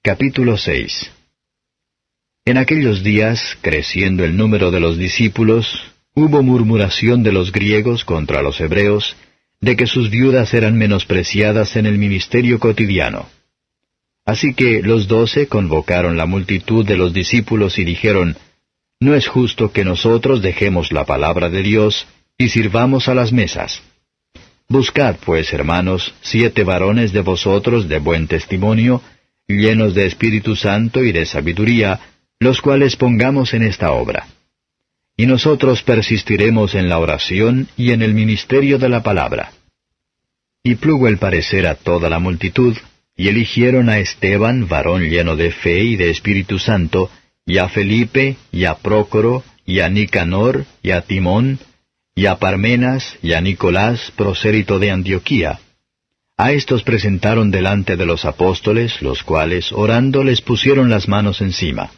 Capítulo 6. En aquellos días, creciendo el número de los discípulos, hubo murmuración de los griegos contra los hebreos, de que sus viudas eran menospreciadas en el ministerio cotidiano. Así que los 12 convocaron la multitud de los discípulos y dijeron, «No es justo que nosotros dejemos la palabra de Dios y sirvamos a las mesas. Buscad, pues, hermanos, 7 varones de vosotros de buen testimonio, llenos de Espíritu Santo y de sabiduría, los cuales pongamos en esta obra. Y nosotros persistiremos en la oración y en el ministerio de la palabra». Y plugo el parecer a toda la multitud, y eligieron a Esteban, varón lleno de fe y de Espíritu Santo, y a Felipe, y a Prócoro, y a Nicanor, y a Timón, y a Parmenas, y a Nicolás, prosélito de Antioquía. A estos presentaron delante de los apóstoles, los cuales, orando, les pusieron las manos encima.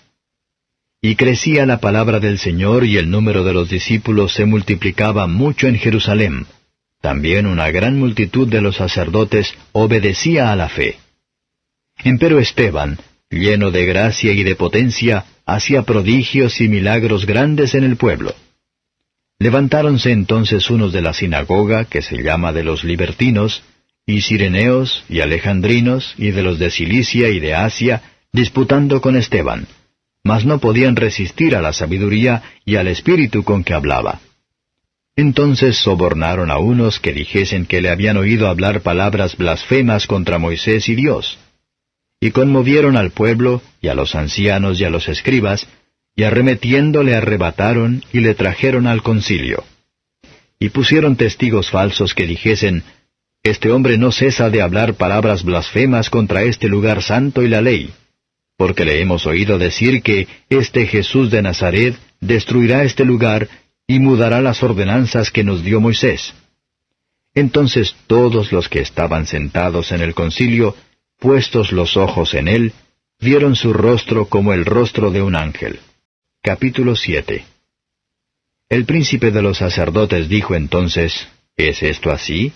Y crecía la palabra del Señor, y el número de los discípulos se multiplicaba mucho en Jerusalén. También una gran multitud de los sacerdotes obedecía a la fe. Empero Esteban, lleno de gracia y de potencia, hacía prodigios y milagros grandes en el pueblo. Levantáronse entonces unos de la sinagoga, que se llama de los libertinos, y cireneos, y alejandrinos, y de los de Cilicia y de Asia, disputando con Esteban, mas no podían resistir a la sabiduría y al espíritu con que hablaba. Entonces sobornaron a unos que dijesen que le habían oído hablar palabras blasfemas contra Moisés y Dios. Y conmovieron al pueblo, y a los ancianos y a los escribas, y arremetiendo le arrebataron y le trajeron al concilio. Y pusieron testigos falsos que dijesen, «Este hombre no cesa de hablar palabras blasfemas contra este lugar santo y la ley, porque le hemos oído decir que este Jesús de Nazaret destruirá este lugar y mudará las ordenanzas que nos dio Moisés». Entonces todos los que estaban sentados en el concilio, puestos los ojos en él, vieron su rostro como el rostro de un ángel. Capítulo 7. El príncipe de los sacerdotes dijo entonces, «¿Es esto así?»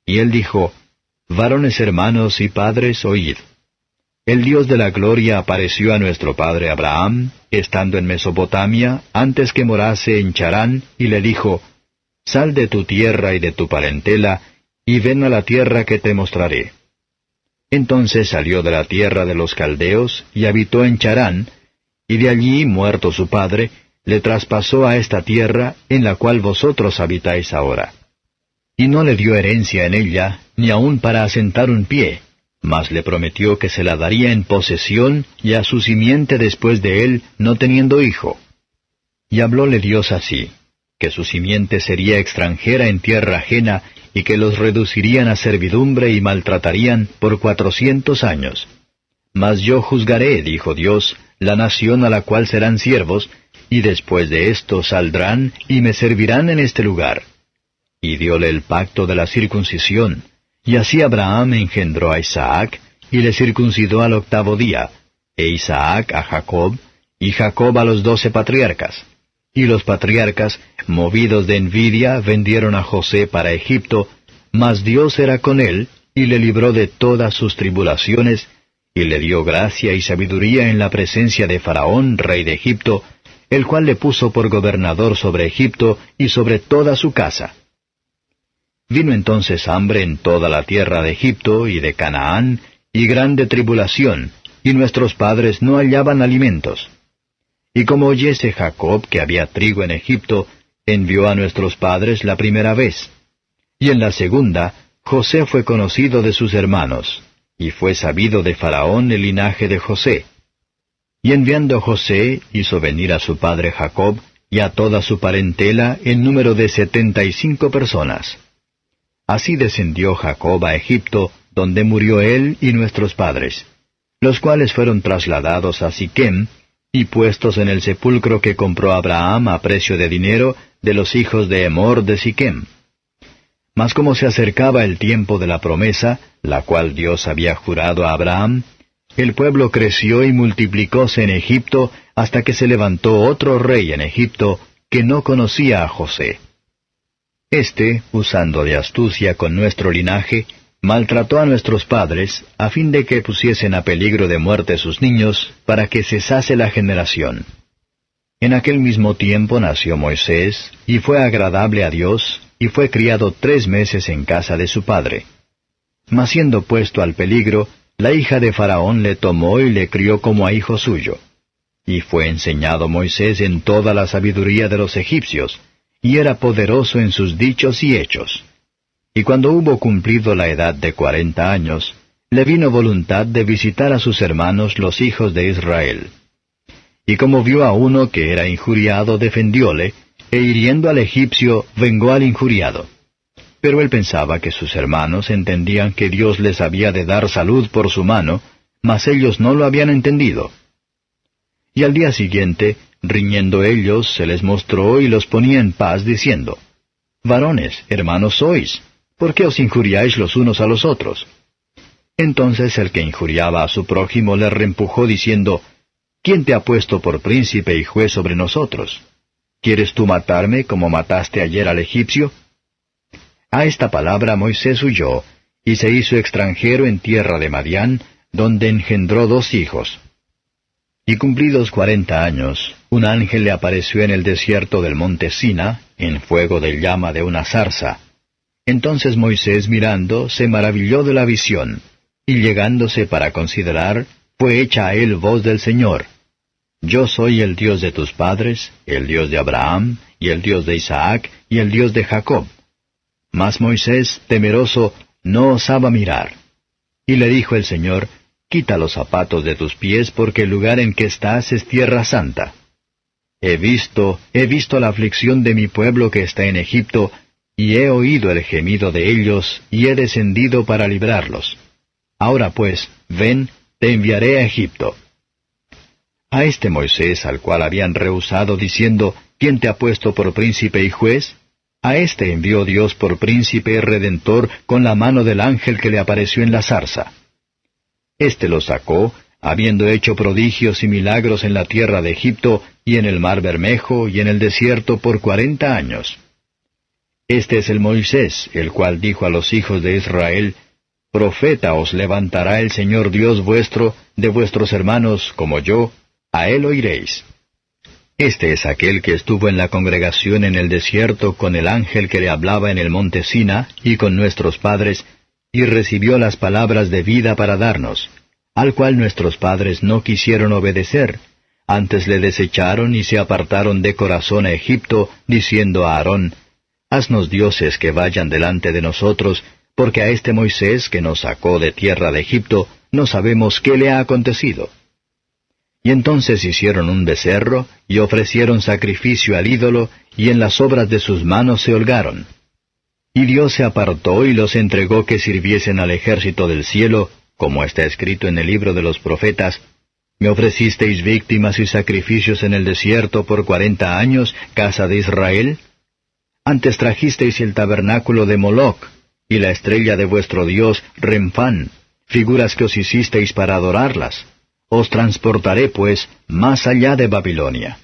Y él dijo, «Varones hermanos y padres, oíd. El Dios de la gloria apareció a nuestro padre Abraham, estando en Mesopotamia, antes que morase en Charán, y le dijo, Sal de tu tierra y de tu parentela, y ven a la tierra que te mostraré. Entonces salió de la tierra de los caldeos, y habitó en Charán, y de allí, muerto su padre, le traspasó a esta tierra, en la cual vosotros habitáis ahora. Y no le dio herencia en ella, ni aun para asentar un pie, mas le prometió que se la daría en posesión, y a su simiente después de él, no teniendo hijo. Y hablóle Dios así, que su simiente sería extranjera en tierra ajena, y que los reducirían a servidumbre y maltratarían por 400 años. Mas yo juzgaré, dijo Dios, la nación a la cual serán siervos, y después de esto saldrán y me servirán en este lugar. Y dióle el pacto de la circuncisión, y así Abraham engendró a Isaac, y le circuncidó al 8º día, e Isaac a Jacob, y Jacob a los 12 patriarcas. Y los patriarcas, movidos de envidia, vendieron a José para Egipto, mas Dios era con él, y le libró de todas sus tribulaciones, y le dio gracia y sabiduría en la presencia de Faraón, rey de Egipto, el cual le puso por gobernador sobre Egipto y sobre toda su casa. Vino entonces hambre en toda la tierra de Egipto y de Canaán, y grande tribulación, y nuestros padres no hallaban alimentos. Y como oyese Jacob que había trigo en Egipto, envió a nuestros padres la primera vez. Y en la segunda, José fue conocido de sus hermanos, y fue sabido de Faraón el linaje de José. Y enviando José, hizo venir a su padre Jacob, y a toda su parentela, en número de 75 personas. Así descendió Jacob a Egipto, donde murió él y nuestros padres, los cuales fueron trasladados a Siquem, y puestos en el sepulcro que compró Abraham a precio de dinero de los hijos de Emor de Siquem. Mas como se acercaba el tiempo de la promesa, la cual Dios había jurado a Abraham, el pueblo creció y multiplicóse en Egipto hasta que se levantó otro rey en Egipto que no conocía a José. Este, usando de astucia con nuestro linaje, maltrató a nuestros padres, a fin de que pusiesen a peligro de muerte sus niños, para que cesase la generación. En aquel mismo tiempo nació Moisés, y fue agradable a Dios, y fue criado 3 meses en casa de su padre. Mas siendo puesto al peligro, la hija de Faraón le tomó y le crió como a hijo suyo. Y fue enseñado Moisés en toda la sabiduría de los egipcios, y era poderoso en sus dichos y hechos. Y cuando hubo cumplido la edad de 40 años, le vino voluntad de visitar a sus hermanos los hijos de Israel. Y como vio a uno que era injuriado, defendióle, e hiriendo al egipcio, vengó al injuriado. Pero él pensaba que sus hermanos entendían que Dios les había de dar salud por su mano, mas ellos no lo habían entendido. Y al día siguiente, riñendo ellos, se les mostró y los ponía en paz, diciendo, Varones, hermanos sois, ¿por qué os injuriáis los unos a los otros? Entonces el que injuriaba a su prójimo le reempujó, diciendo, ¿Quién te ha puesto por príncipe y juez sobre nosotros? ¿Quieres tú matarme como mataste ayer al egipcio? A esta palabra Moisés huyó, y se hizo extranjero en tierra de Madián, donde engendró 2 hijos. Y cumplidos 40 años, un ángel le apareció en el desierto del monte Sina, en fuego de llama de una zarza. Entonces Moisés mirando, se maravilló de la visión, y llegándose para considerar, fue hecha a él voz del Señor. Yo soy el Dios de tus padres, el Dios de Abraham, y el Dios de Isaac, y el Dios de Jacob. Mas Moisés, temeroso, no osaba mirar. Y le dijo el Señor, Quita los zapatos de tus pies, porque el lugar en que estás es tierra santa. He visto la aflicción de mi pueblo que está en Egipto, y he oído el gemido de ellos, y he descendido para librarlos. Ahora pues, ven, te enviaré a Egipto. A este Moisés, al cual habían rehusado, diciendo, ¿Quién te ha puesto por príncipe y juez? A este envió Dios por príncipe y redentor con la mano del ángel que le apareció en la zarza. Este lo sacó, habiendo hecho prodigios y milagros en la tierra de Egipto, y en el mar Bermejo, y en el desierto por 40 años. Este es el Moisés, el cual dijo a los hijos de Israel, Profeta os levantará el Señor Dios vuestro, de vuestros hermanos como yo, a él oiréis. Este es aquel que estuvo en la congregación en el desierto con el ángel que le hablaba en el monte Sina, y con nuestros padres, y recibió las palabras de vida para darnos, al cual nuestros padres no quisieron obedecer, antes le desecharon y se apartaron de corazón a Egipto, diciendo a Aarón, Haznos dioses que vayan delante de nosotros, porque a este Moisés que nos sacó de tierra de Egipto, no sabemos qué le ha acontecido. Y entonces hicieron un becerro, y ofrecieron sacrificio al ídolo, y en las obras de sus manos se holgaron. Y Dios se apartó y los entregó que sirviesen al ejército del cielo, como está escrito en el libro de los profetas, Me ofrecisteis víctimas y sacrificios en el desierto por 40 años, casa de Israel. Antes trajisteis el tabernáculo de Moloc, y la estrella de vuestro dios Renfán, figuras que os hicisteis para adorarlas. Os transportaré, pues, más allá de Babilonia.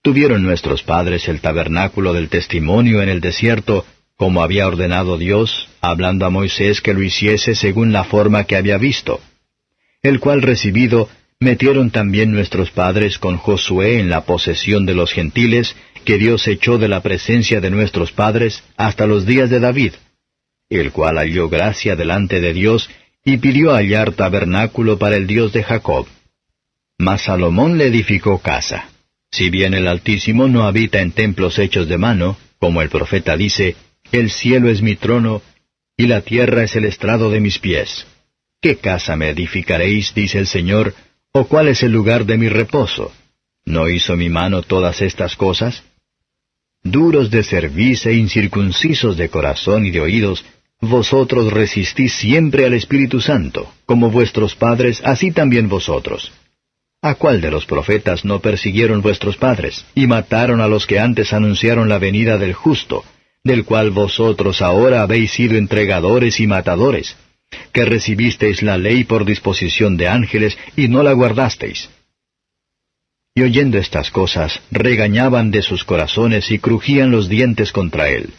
Tuvieron nuestros padres el tabernáculo del testimonio en el desierto, como había ordenado Dios, hablando a Moisés que lo hiciese según la forma que había visto. El cual recibido, metieron también nuestros padres con Josué en la posesión de los gentiles, que Dios echó de la presencia de nuestros padres hasta los días de David, el cual halló gracia delante de Dios, y pidió hallar tabernáculo para el Dios de Jacob. Mas Salomón le edificó casa. Si bien el Altísimo no habita en templos hechos de mano, como el profeta dice, El cielo es mi trono, y la tierra es el estrado de mis pies. ¿Qué casa me edificaréis, dice el Señor, o cuál es el lugar de mi reposo? ¿No hizo mi mano todas estas cosas? Duros de cerviz e incircuncisos de corazón y de oídos, vosotros resistís siempre al Espíritu Santo, como vuestros padres, así también vosotros. ¿A cuál de los profetas no persiguieron vuestros padres, y mataron a los que antes anunciaron la venida del justo, del cual vosotros ahora habéis sido entregadores y matadores, que recibisteis la ley por disposición de ángeles, y no la guardasteis? Y oyendo estas cosas, regañaban de sus corazones y crujían los dientes contra él.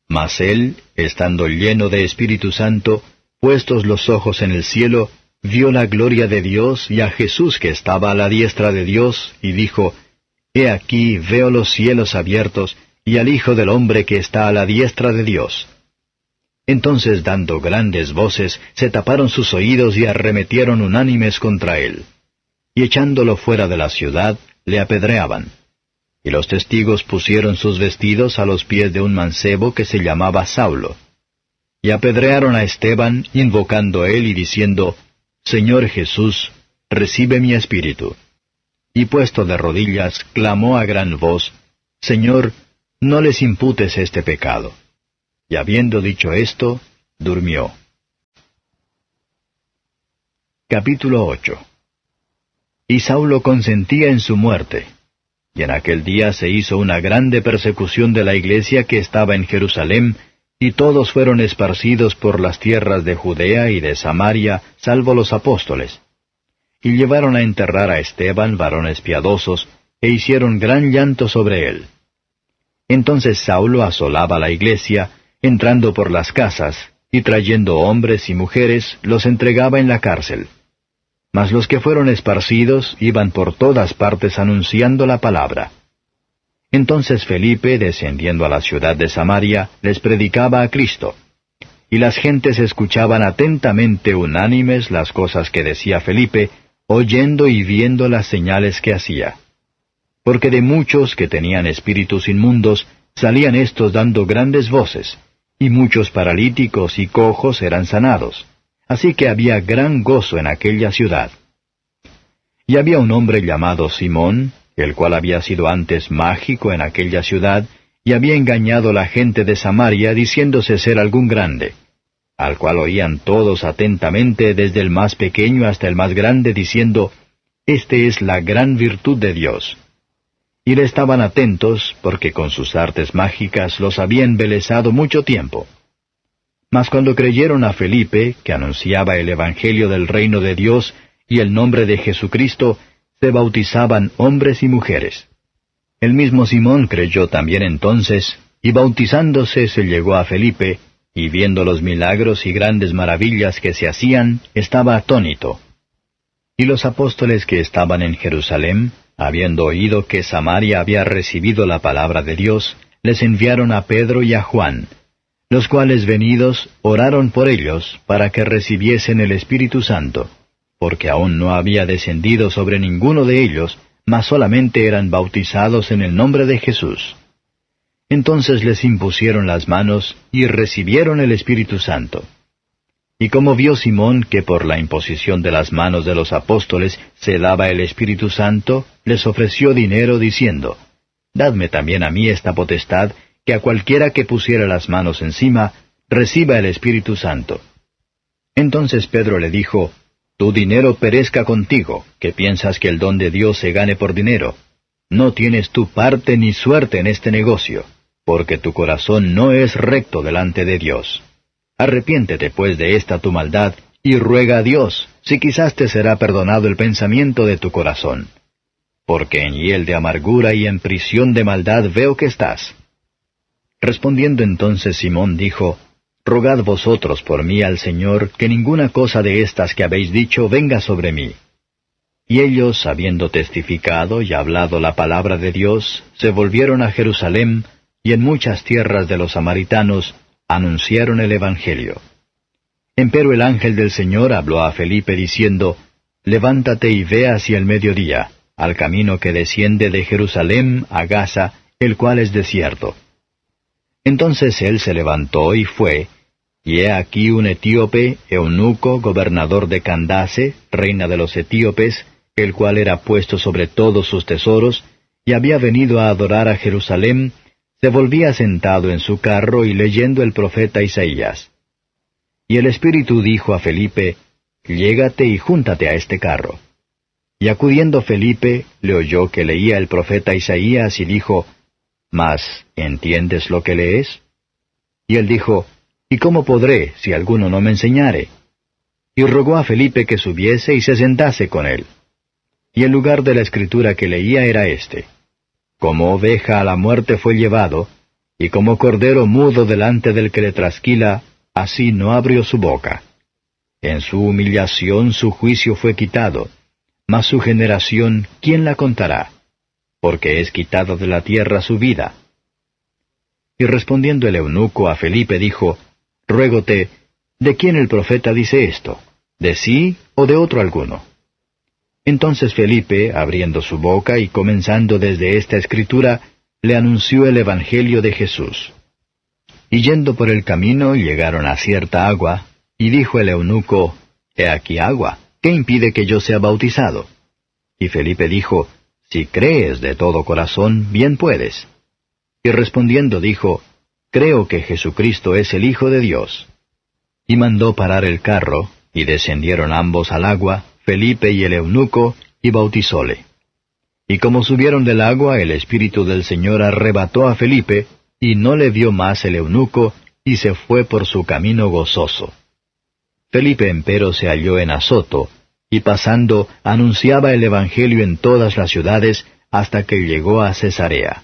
Mas él, estando lleno de Espíritu Santo, puestos los ojos en el cielo, vio la gloria de Dios y a Jesús que estaba a la diestra de Dios, y dijo, He aquí veo los cielos abiertos, y al Hijo del Hombre que está a la diestra de Dios. Entonces, dando grandes voces, se taparon sus oídos y arremetieron unánimes contra él. Y echándolo fuera de la ciudad, le apedreaban. Y los testigos pusieron sus vestidos a los pies de un mancebo que se llamaba Saulo. Y apedrearon a Esteban, invocando él y diciendo, Señor Jesús, recibe mi espíritu. Y puesto de rodillas, clamó a gran voz, Señor, no les imputes este pecado. Y habiendo dicho esto, durmió. Capítulo 8. Y Saulo consentía en su muerte. Y en aquel día se hizo una grande persecución de la iglesia que estaba en Jerusalén, y todos fueron esparcidos por las tierras de Judea y de Samaria, salvo los apóstoles. Y llevaron a enterrar a Esteban varones piadosos, e hicieron gran llanto sobre él. Entonces Saulo asolaba la iglesia, entrando por las casas, y trayendo hombres y mujeres, los entregaba en la cárcel. Mas los que fueron esparcidos iban por todas partes anunciando la palabra. Entonces Felipe, descendiendo a la ciudad de Samaria, les predicaba a Cristo. Y las gentes escuchaban atentamente unánimes las cosas que decía Felipe, oyendo y viendo las señales que hacía. Porque de muchos que tenían espíritus inmundos, salían éstos dando grandes voces, y muchos paralíticos y cojos eran sanados. Así que había gran gozo en aquella ciudad. Y había un hombre llamado Simón, el cual había sido antes mágico en aquella ciudad, y había engañado a la gente de Samaria diciéndose ser algún grande, al cual oían todos atentamente desde el más pequeño hasta el más grande, diciendo, Este es la gran virtud de Dios. Y le estaban atentos, porque con sus artes mágicas los había embelesado mucho tiempo. Mas cuando creyeron a Felipe, que anunciaba el Evangelio del reino de Dios y el nombre de Jesucristo, se bautizaban hombres y mujeres. El mismo Simón creyó también entonces, y bautizándose se llegó a Felipe, y viendo los milagros y grandes maravillas que se hacían, estaba atónito. Y los apóstoles que estaban en Jerusalén, habiendo oído que Samaria había recibido la palabra de Dios, les enviaron a Pedro y a Juan, los cuales venidos oraron por ellos para que recibiesen el Espíritu Santo, porque aún no había descendido sobre ninguno de ellos, mas solamente eran bautizados en el nombre de Jesús. Entonces les impusieron las manos y recibieron el Espíritu Santo. Y como vio Simón que por la imposición de las manos de los apóstoles se daba el Espíritu Santo, les ofreció dinero diciendo, Dadme también a mí esta potestad, que a cualquiera que pusiera las manos encima, reciba el Espíritu Santo. Entonces Pedro le dijo, Tu dinero perezca contigo, que piensas que el don de Dios se gane por dinero. No tienes tu parte ni suerte en este negocio, porque tu corazón no es recto delante de Dios. Arrepiéntete pues de esta tu maldad, y ruega a Dios, si quizás te será perdonado el pensamiento de tu corazón. Porque en hiel de amargura y en prisión de maldad veo que estás. Respondiendo entonces Simón dijo, Rogad vosotros por mí al Señor, que ninguna cosa de estas que habéis dicho venga sobre mí. Y ellos, habiendo testificado y hablado la palabra de Dios, se volvieron a Jerusalén, y en muchas tierras de los samaritanos anunciaron el Evangelio. Empero el ángel del Señor habló a Felipe diciendo, Levántate y ve hacia el mediodía, al camino que desciende de Jerusalén a Gaza, el cual es desierto. Entonces él se levantó y fue, y he aquí un etíope, eunuco, gobernador de Candace, reina de los etíopes, el cual era puesto sobre todos sus tesoros, y había venido a adorar a Jerusalén, se volvía sentado en su carro y leyendo el profeta Isaías. Y el Espíritu dijo a Felipe, Llégate y júntate a este carro. Y acudiendo Felipe, le oyó que leía el profeta Isaías y dijo, Mas, ¿entiendes lo que lees? Y él dijo, ¿Y cómo podré, si alguno no me enseñare? Y rogó a Felipe que subiese y se sentase con él. Y el lugar de la escritura que leía era este: Como oveja a la muerte fue llevado, y como cordero mudo delante del que le trasquila, así no abrió su boca. En su humillación su juicio fue quitado, mas su generación, ¿quién la contará? Porque es quitada de la tierra su vida. Y respondiendo el eunuco a Felipe dijo, Ruégote, ¿de quién el profeta dice esto? ¿De sí o de otro alguno? Entonces Felipe, abriendo su boca y comenzando desde esta escritura, le anunció el Evangelio de Jesús. Y yendo por el camino llegaron a cierta agua, y dijo el eunuco, He aquí agua, ¿qué impide que yo sea bautizado? Y Felipe dijo, Si crees de todo corazón, bien puedes. Y respondiendo dijo, Creo que Jesucristo es el Hijo de Dios. Y mandó parar el carro, y descendieron ambos al agua, Felipe y el eunuco, y bautizóle. Y como subieron del agua, el Espíritu del Señor arrebató a Felipe, y no le vio más el eunuco, y se fue por su camino gozoso. Felipe empero se halló en Azoto, y pasando anunciaba el Evangelio en todas las ciudades, hasta que llegó a Cesarea.